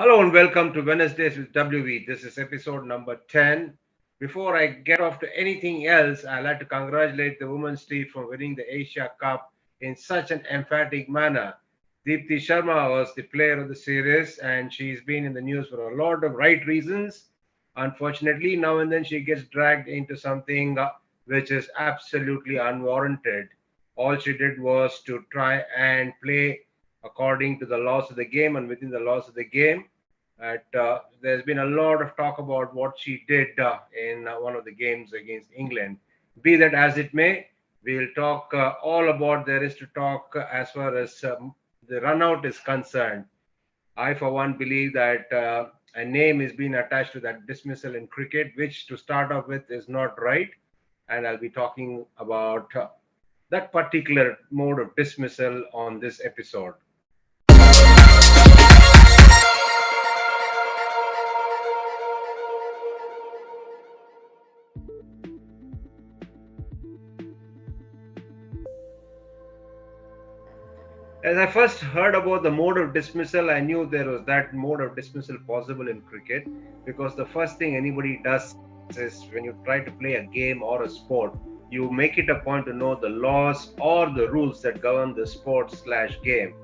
Hello and welcome to Wednesdays with WV. This is episode number 10. Before I get off to anything else, I'd like to congratulate the women's team for winning the Asia Cup in such an emphatic manner. Deepthi Sharma was the player of the series and she's been in the news for a lot of right reasons. Unfortunately, now and then she gets dragged into something which is absolutely unwarranted. All she did was to try and play according to the laws of the game and within the laws of the game. There's been a lot of talk about what she did in one of the games against England. Be that as it may, we'll talk all about there is to talk as far as the run out is concerned. I, for one, believe that a name is being attached to that dismissal in cricket, which to start off with is not right. And I'll be talking about that particular mode of dismissal on this episode. As I first heard about the mode of dismissal, I knew there was that mode of dismissal possible in cricket because the first thing anybody does is when you try to play a game or a sport, you make it a point to know the laws or the rules that govern the sport slash game.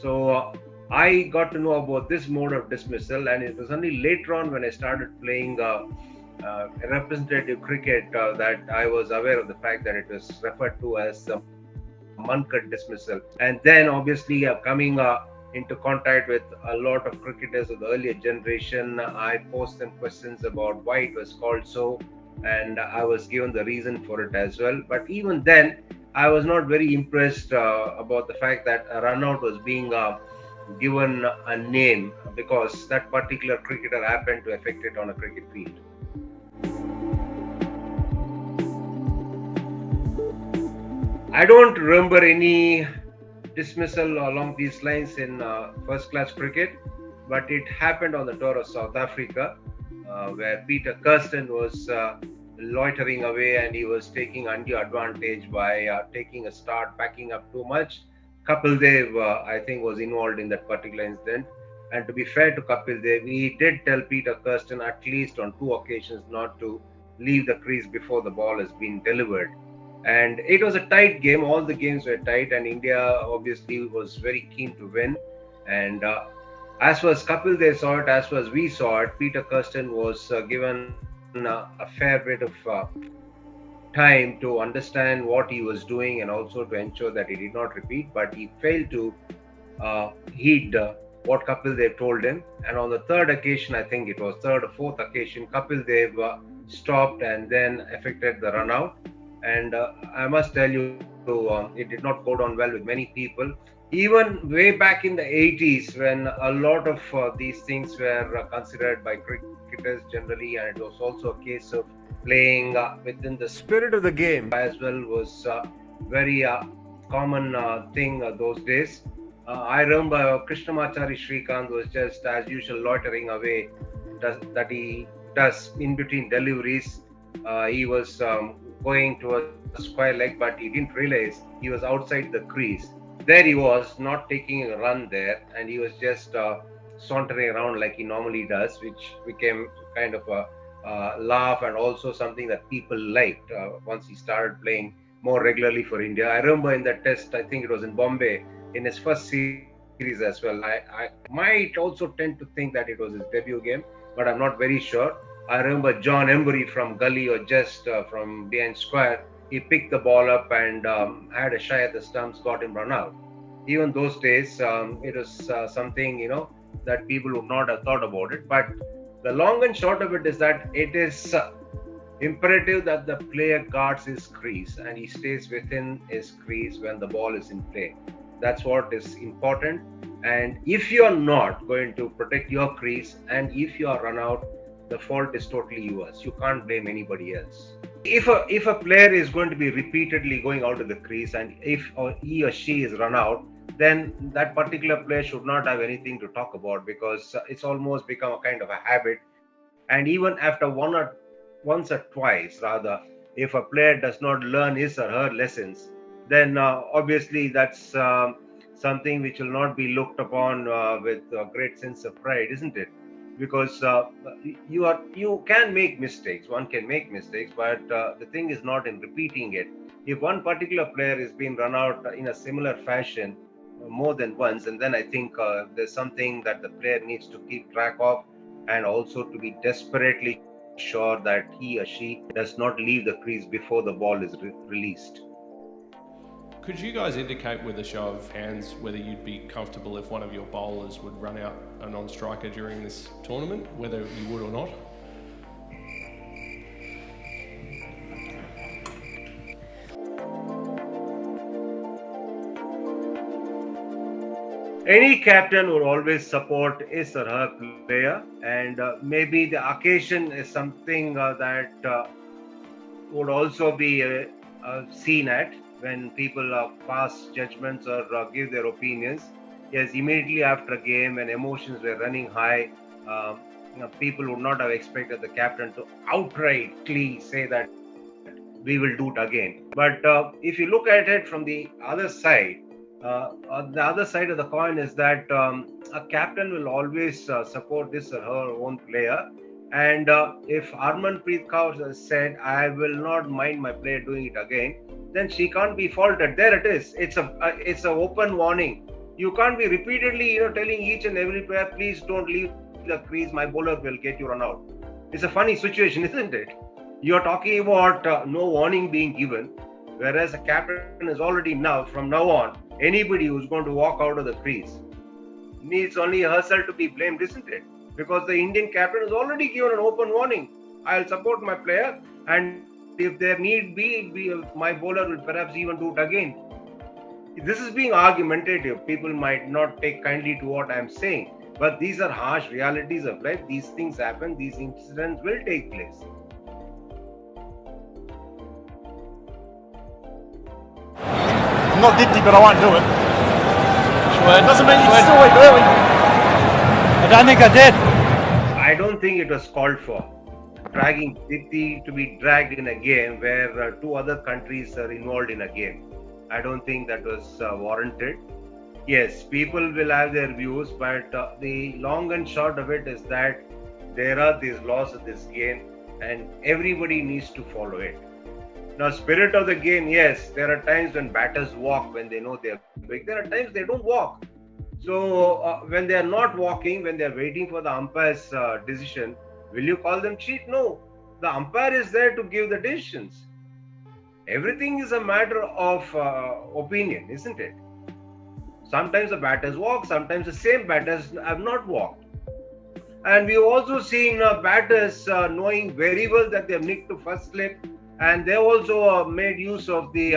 So I got to know about this mode of dismissal, and it was only later on when I started playing representative cricket that I was aware of the fact that it was referred to as the Munker dismissal. And then, obviously, coming into contact with a lot of cricketers of the earlier generation, I posed them questions about why it was called so, and I was given the reason for it as well. But even then, I was not very impressed about the fact that a run out was being given a name because that particular cricketer happened to affect it on a cricket field. I don't remember any dismissal along these lines in first class cricket, but it happened on the tour of South Africa, where Peter Kirsten was loitering away and he was taking undue advantage by taking a start, backing up too much. Kapil Dev, I think, was involved in that particular incident. And to be fair to Kapil Dev, he did tell Peter Kirsten at least on two occasions not to leave the crease before the ball has been delivered. And it was a tight game. All the games were tight, and India obviously was very keen to win. And as far as Kapil they saw it, as far as we saw it, Peter Kirsten was given a fair bit of time to understand what he was doing and also to ensure that he did not repeat. But he failed to heed what Kapil Dev told him. And on the third occasion, I think it was third or fourth occasion, Kapil Dev stopped and then effected the run out. And I must tell you, it did not go down well with many people. Even way back in the 80s, when a lot of these things were considered by cricketers generally, and it was also a case of playing within the spirit of the game as well, was very common thing those days. I remember Krishnamachari Shrikant was just as usual loitering away that he does in between deliveries. He was going towards square leg, but he didn't realize he was outside the crease. There he was, not taking a run there, and he was just sauntering around like he normally does, which became kind of a laugh and also something that people liked once he started playing more regularly for India. I remember in that test, I think it was in Bombay, in his first series as well. I might also tend to think that it was his debut game, but I'm not very sure. I remember John Embury from Gully or just from behind square. He picked the ball up and had a shy at the stumps, got him run out. Even those days, it was something that people would not have thought about it. But the long and short of it is that it is imperative that the player guards his crease and he stays within his crease when the ball is in play. That's what is important. And if you are not going to protect your crease and if you are run out, the fault is totally yours. You can't blame anybody else. If a player is going to be repeatedly going out of the crease and if he or she is run out, then that particular player should not have anything to talk about because it's almost become a kind of a habit. And even after once or twice rather, if a player does not learn his or her lessons, then obviously that's something which will not be looked upon with a great sense of pride, isn't it? Because you can make mistakes, one can make mistakes, but the thing is not in repeating it. If one particular player is being run out in a similar fashion more than once, and then I think there's something that the player needs to keep track of, and also to be desperately sure that he or she does not leave the crease before the ball is released. Could you guys indicate with a show of hands whether you'd be comfortable if one of your bowlers would run out a non-striker during this tournament, whether you would or not? Any captain would always support his or her player, and maybe the occasion is something that would also be seen at when people pass judgments or give their opinions. Yes, immediately after a game when emotions were running high, people would not have expected the captain to outrightly say that we will do it again. But if you look at it from the other side, the other side of the coin is that a captain will always support this or her own player. And if Harmanpreet Kaur has said, "I will not mind my player doing it again," then she can't be faulted. There it is. It's an open warning. You can't be repeatedly, telling each and every player, "Please don't leave the crease. My bowler will get you run out." It's a funny situation, isn't it? You're talking about no warning being given, whereas a captain is already now, from now on, anybody who's going to walk out of the crease needs only herself to be blamed, isn't it? Because the Indian captain has already given an open warning. I'll support my player, and if there need be my bowler will perhaps even do it again. This is being argumentative. People might not take kindly to what I'm saying, but these are harsh realities of life. These things happen, these incidents will take place. I'm not dipty, but I won't do it. Doesn't mean you can still leave early. I don't think I did. I don't think it was called for. Dragging Dipti to be dragged in a game where two other countries are involved in a game. I don't think that was warranted. Yes, people will have their views, but the long and short of it is that there are these laws of this game and everybody needs to follow it. Now, spirit of the game, yes, there are times when batters walk when they know they're big. There are times they don't walk. So, when they are not walking, when they are waiting for the umpire's decision, will you call them cheat? No. The umpire is there to give the decisions. Everything is a matter of opinion, isn't it? Sometimes the batters walk, sometimes the same batters have not walked. And we've also seen batters knowing very well that they have nicked to first slip, and they also made use of the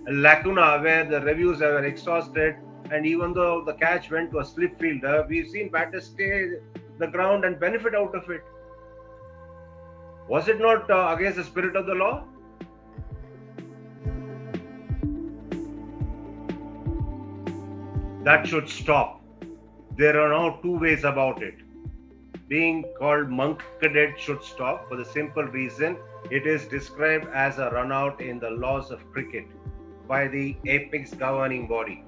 lacuna where the reviews were exhausted, and even though the catch went to a slip fielder, we've seen batters stay the ground and benefit out of it. Was it not against the spirit of the law? That should stop. There are now two ways about it. Being called monk-cadet should stop for the simple reason it is described as a run out in the laws of cricket by the apex governing body.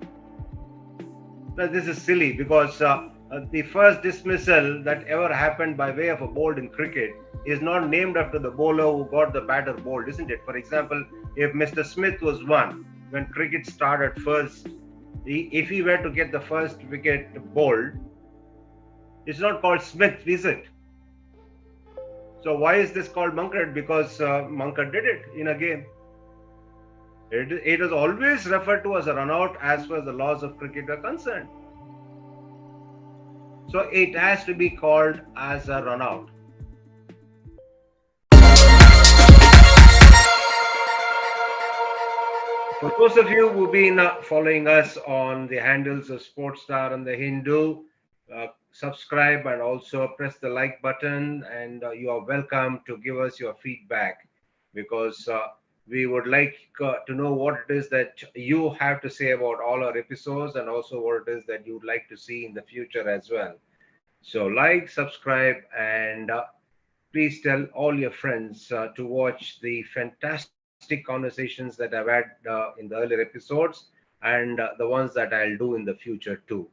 Now, this is silly because the first dismissal that ever happened by way of a bowled in cricket is not named after the bowler who got the batter bowled, isn't it? For example, if Mr. Smith was one when cricket started first, if he were to get the first wicket bowled, it's not called Smith, is it? So why is this called Munkard? Because Munkard did it in a game. It is always referred to as a run out as far as the laws of cricket are concerned. So it has to be called as a run out. For those of you who've been following us on the handles of Sportstar and the Hindu, subscribe and also press the like button, and you are welcome to give us your feedback, because we would like to know what it is that you have to say about all our episodes, and also what it is that you'd like to see in the future as well. So like, subscribe, and please tell all your friends to watch the fantastic conversations that I've had in the earlier episodes. and the ones that I'll do in the future too.